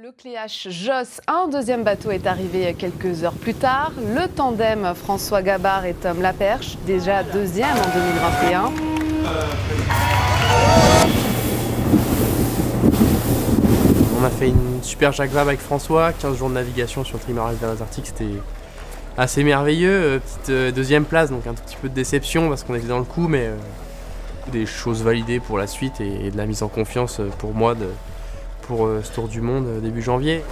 Le Cléache Josse, un deuxième bateau est arrivé quelques heures plus tard. Le tandem François Gabard et Tom Laperche, déjà deuxième en 2021. On a fait une super Jacques Vabre avec François, 15 jours de navigation sur le trimaran des Arctiques, c'était assez merveilleux. Petite deuxième place, donc un tout petit peu de déception parce qu'on était dans le coup, mais des choses validées pour la suite et de la mise en confiance pour moi pour ce tour du monde début janvier.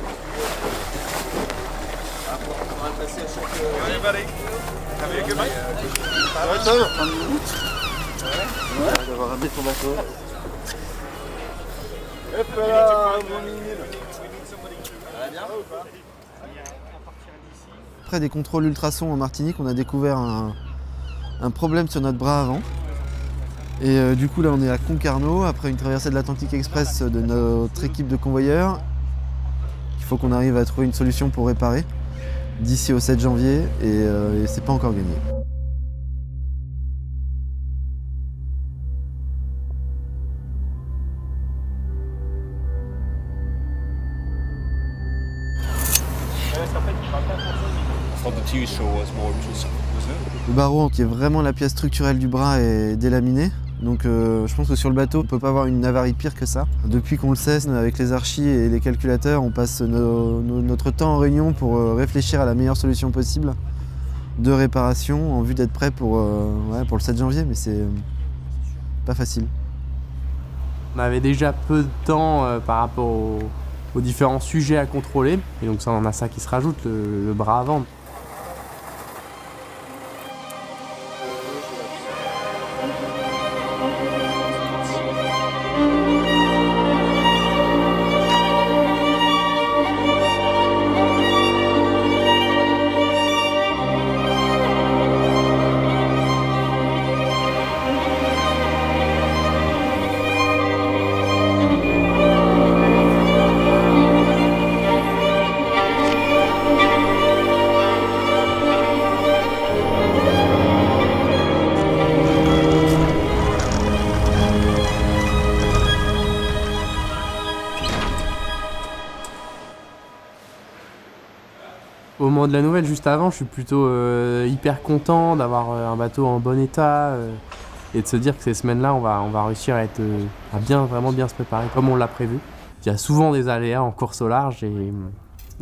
Après des contrôles ultrasons en Martinique, on a découvert un problème sur notre bras avant. Et du coup là on est à Concarneau, après une traversée de l'Atlantique Express de notre équipe de convoyeurs. Il faut qu'on arrive à trouver une solution pour réparer d'ici au 7 janvier et c'est pas encore gagné. Le barreau, qui est vraiment la pièce structurelle du bras, est délaminé. Donc je pense que sur le bateau, on ne peut pas avoir une avarie pire que ça. Depuis qu'on le sait, avec les archis et les calculateurs, on passe notre temps en réunion pour réfléchir à la meilleure solution possible de réparation en vue d'être prêt pour le 7 janvier, mais c'est pas facile. On avait déjà peu de temps par rapport aux différents sujets à contrôler, et donc ça, on a ça qui se rajoute, le bras avant. Au moment de la nouvelle, juste avant, je suis plutôt hyper content d'avoir un bateau en bon état et de se dire que ces semaines-là, on va réussir à vraiment bien se préparer comme on l'a prévu. Il y a souvent des aléas en course au large et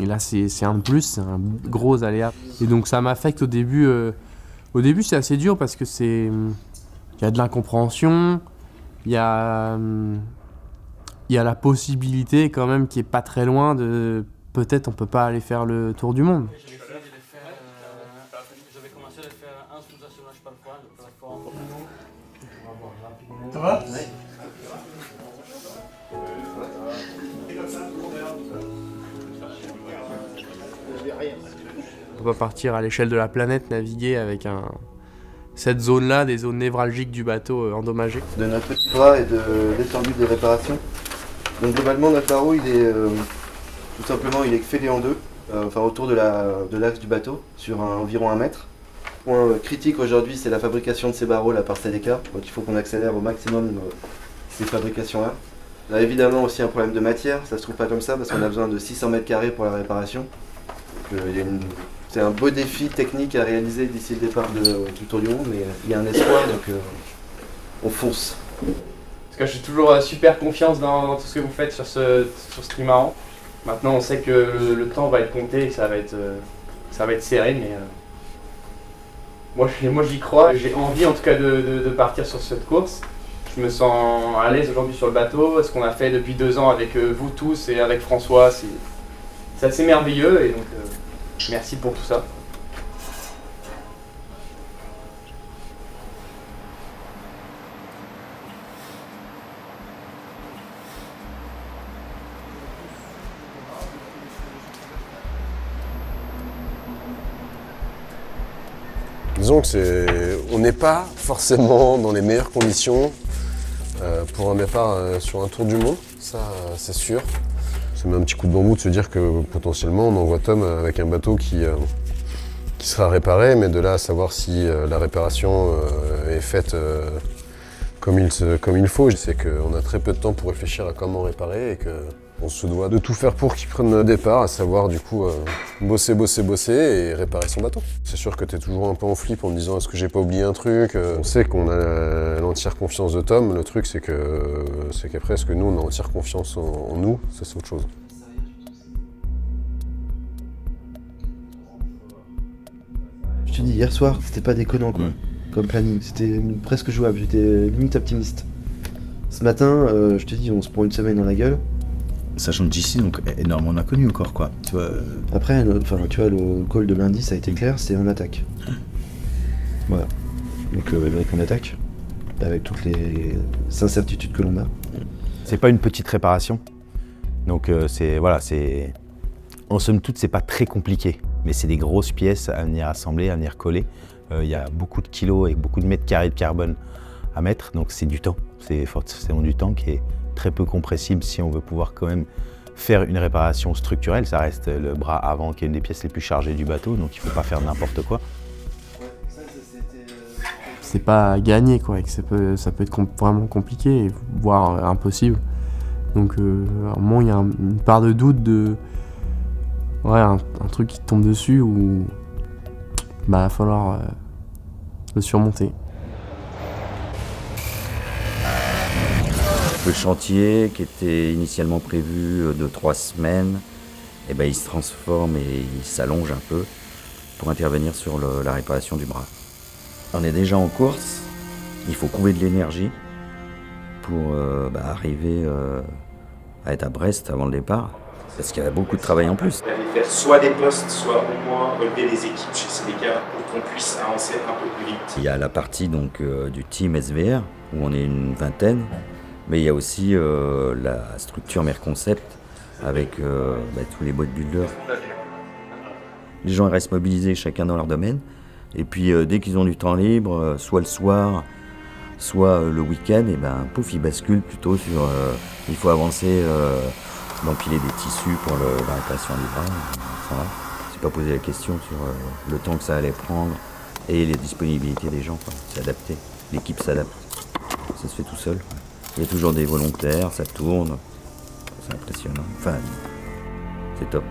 là, c'est un de plus, c'est un gros aléa. Et donc ça m'affecte au début. Au début, c'est assez dur parce que il y a de l'incompréhension, il y a la possibilité quand même qui est pas très loin de... Peut-être on peut pas aller faire le tour du monde. J'avais commencé à faire un sous-assemblage par fois, de plateforme. Ça va? On peut partir à l'échelle de la planète naviguer avec cette zone-là, des zones névralgiques du bateau endommagées. De notre petit bras et de l'étendue des réparations. Donc globalement notre barreau il est tout simplement il est fêlé en deux, autour de l'axe du bateau, sur environ 1 mètre. Point critique aujourd'hui c'est la fabrication de ces barreaux là par CDK, donc il faut qu'on accélère au maximum ces fabrications-là. Là évidemment aussi un problème de matière, ça se trouve pas comme ça parce qu'on a besoin de 600 mètres carrés pour la réparation. C'est un beau défi technique à réaliser d'ici le départ du Tour du Monde, mais il y a un espoir donc on fonce. Parce que j'ai toujours super confiance dans tout ce que vous faites sur ce trimaran. Maintenant on sait que le temps va être compté et ça va être serré, mais moi j'y crois. J'ai envie en tout cas de partir sur cette course. Je me sens à l'aise aujourd'hui sur le bateau. Ce qu'on a fait depuis 2 ans avec vous tous et avec François, c'est assez merveilleux et donc merci pour tout ça. Disons que on n'est pas forcément dans les meilleures conditions pour un départ sur un tour du monde, ça c'est sûr. Ça met un petit coup de bambou de se dire que potentiellement on envoie Tom avec un bateau qui sera réparé, mais de là à savoir si la réparation est faite comme il faut, c'est qu'on a très peu de temps pour réfléchir à comment réparer et que On se doit de tout faire pour qu'il prenne le départ, à savoir du coup bosser et réparer son bateau. C'est sûr que t'es toujours un peu en flip en te disant est-ce que j'ai pas oublié un truc. On sait qu'on a l'entière confiance de Tom, le truc c'est qu'après est-ce que nous on a entière confiance en nous, ça c'est autre chose. Je te dis, hier soir, c'était pas déconnant quoi, comme planning, c'était presque jouable, j'étais limite optimiste. Ce matin, je te dis, on se prend une semaine dans la gueule. Sachant que JC, donc énormément inconnu encore, quoi. Tu vois, Après, tu vois, le call de lundi, ça a été clair, c'est on attaque. Voilà. Donc, avec on attaque, avec toutes les incertitudes que l'on a. C'est pas une petite réparation. Donc, en somme toute, c'est pas très compliqué. Mais c'est des grosses pièces à venir assembler, à venir coller. Il y a beaucoup de kilos et beaucoup de mètres carrés de carbone à mettre, donc c'est du temps. C'est forcément du temps qui est très peu compressible si on veut pouvoir quand même faire une réparation structurelle. Ça reste le bras avant qui est une des pièces les plus chargées du bateau, donc il ne faut pas faire n'importe quoi. C'est pas gagné quoi, et que ça peut être vraiment compliqué, voire impossible. Donc à un moment il y a une part de doute de un truc qui te tombe dessus où va falloir le surmonter. Le chantier qui était initialement prévu de 3 semaines, il se transforme et il s'allonge un peu pour intervenir sur la réparation du bras. On est déjà en course, il faut couver de l'énergie pour arriver à être à Brest avant le départ, parce qu'il y a beaucoup de travail en plus. Il fallait faire soit des postes, soit au moins relever les équipes chez CDK pour qu'on puisse avancer un peu plus vite. Il y a la partie donc, du team SVR, où on est une vingtaine. Mais il y a aussi la structure Merconcept avec tous les bodybuilders. Les gens restent mobilisés chacun dans leur domaine. Et puis dès qu'ils ont du temps libre, soit le soir, soit le week-end, ils basculent plutôt sur... il faut avancer, d'empiler des tissus pour la réparation du bras. Ça va. C'est pas poser la question sur le temps que ça allait prendre et les disponibilités des gens. C'est adapté. L'équipe s'adapte. Ça se fait tout seul. Il y a toujours des volontaires, ça tourne, c'est impressionnant, enfin, c'est top.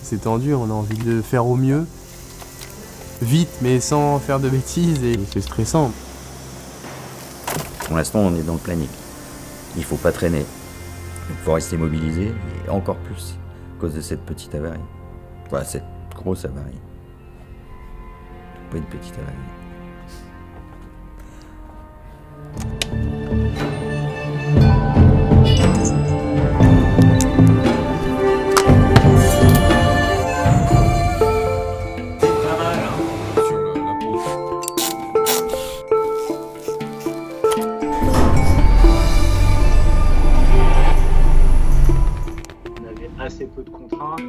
C'est tendu, on a envie de faire au mieux, vite mais sans faire de bêtises et c'est stressant. Pour l'instant on est dans le planning, il faut pas traîner, il faut rester mobilisé et encore plus à cause de cette petite avarie, cette grosse avarie, pas une petite avarie. Assez peu de contraintes.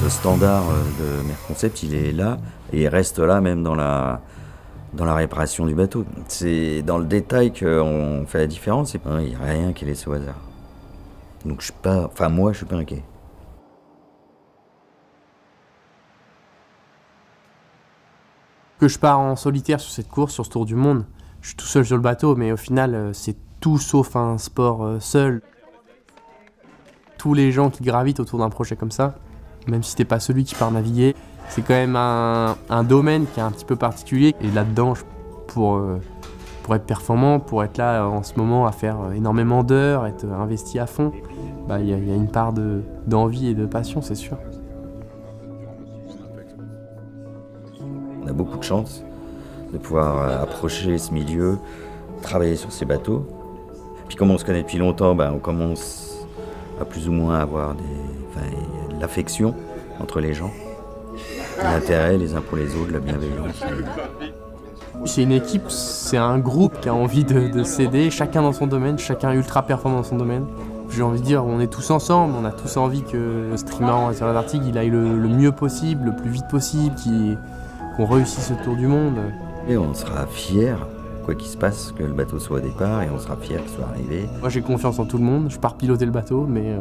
Le standard de Merconcept, il est là et il reste là même dans la réparation du bateau. C'est dans le détail qu'on fait la différence. Il n'y a rien qui est laissé au hasard. Donc moi je suis pas inquiet. Que je pars en solitaire sur cette course, sur ce tour du monde, je suis tout seul sur le bateau, mais au final c'est tout sauf un sport seul. Tous les gens qui gravitent autour d'un projet comme ça, même si t'es pas celui qui part naviguer, c'est quand même un domaine qui est un petit peu particulier. Et là-dedans, pour être performant, pour être là en ce moment à faire énormément d'heures, être investi à fond, il y a une part d'envie et de passion, c'est sûr. On a beaucoup de chance de pouvoir approcher ce milieu, travailler sur ces bateaux. Puis comme on se connaît depuis longtemps, on commence à plus ou moins avoir de l'affection entre les gens, l'intérêt les uns pour les autres, la bienveillance. C'est une équipe, c'est un groupe qui a envie de s'aider, chacun dans son domaine, chacun ultra performant dans son domaine. j'ai envie de dire, on est tous ensemble, on a tous envie que le Trimaran sur l'Arctique il aille le mieux possible, le plus vite possible, qu'on réussisse ce tour du monde. Et on sera fiers, quoi qu'il se passe, que le bateau soit au départ et on sera fiers qu'il soit arrivé. Moi j'ai confiance en tout le monde, je pars piloter le bateau, mais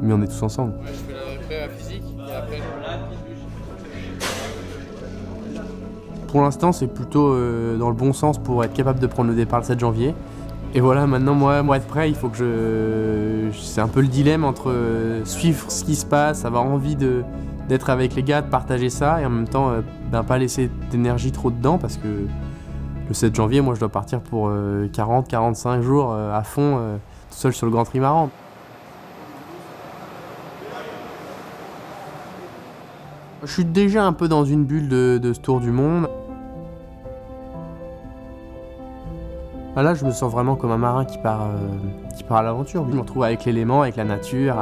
on est tous ensemble. Ouais, je fais la pré à physique et après... Pour l'instant, c'est plutôt dans le bon sens pour être capable de prendre le départ le 7 janvier. Et voilà, maintenant, moi être prêt, il faut que c'est un peu le dilemme entre suivre ce qui se passe, avoir envie d'être avec les gars, de partager ça, et en même temps, pas laisser d'énergie trop dedans, parce que le 7 janvier, moi, je dois partir pour 40-45 jours à fond, tout seul sur le Grand Trimaran. Je suis déjà un peu dans une bulle de ce tour du monde. Là, je me sens vraiment comme un marin qui part à l'aventure. Je me retrouve avec l'élément, avec la nature,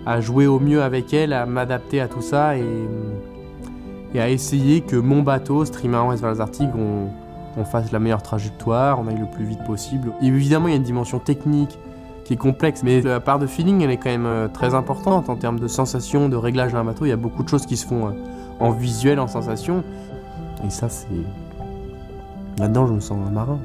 à jouer au mieux avec elle, à m'adapter à tout ça et à essayer que mon bateau, ce Trimaran S vers l'Arctique, on fasse la meilleure trajectoire, on aille le plus vite possible. Et évidemment, il y a une dimension technique qui est complexe, mais la part de feeling, elle est quand même très importante en termes de sensation, de réglage d'un bateau. Il y a beaucoup de choses qui se font en visuel, en sensation. Et ça, c'est... Là-dedans, je me sens un marin.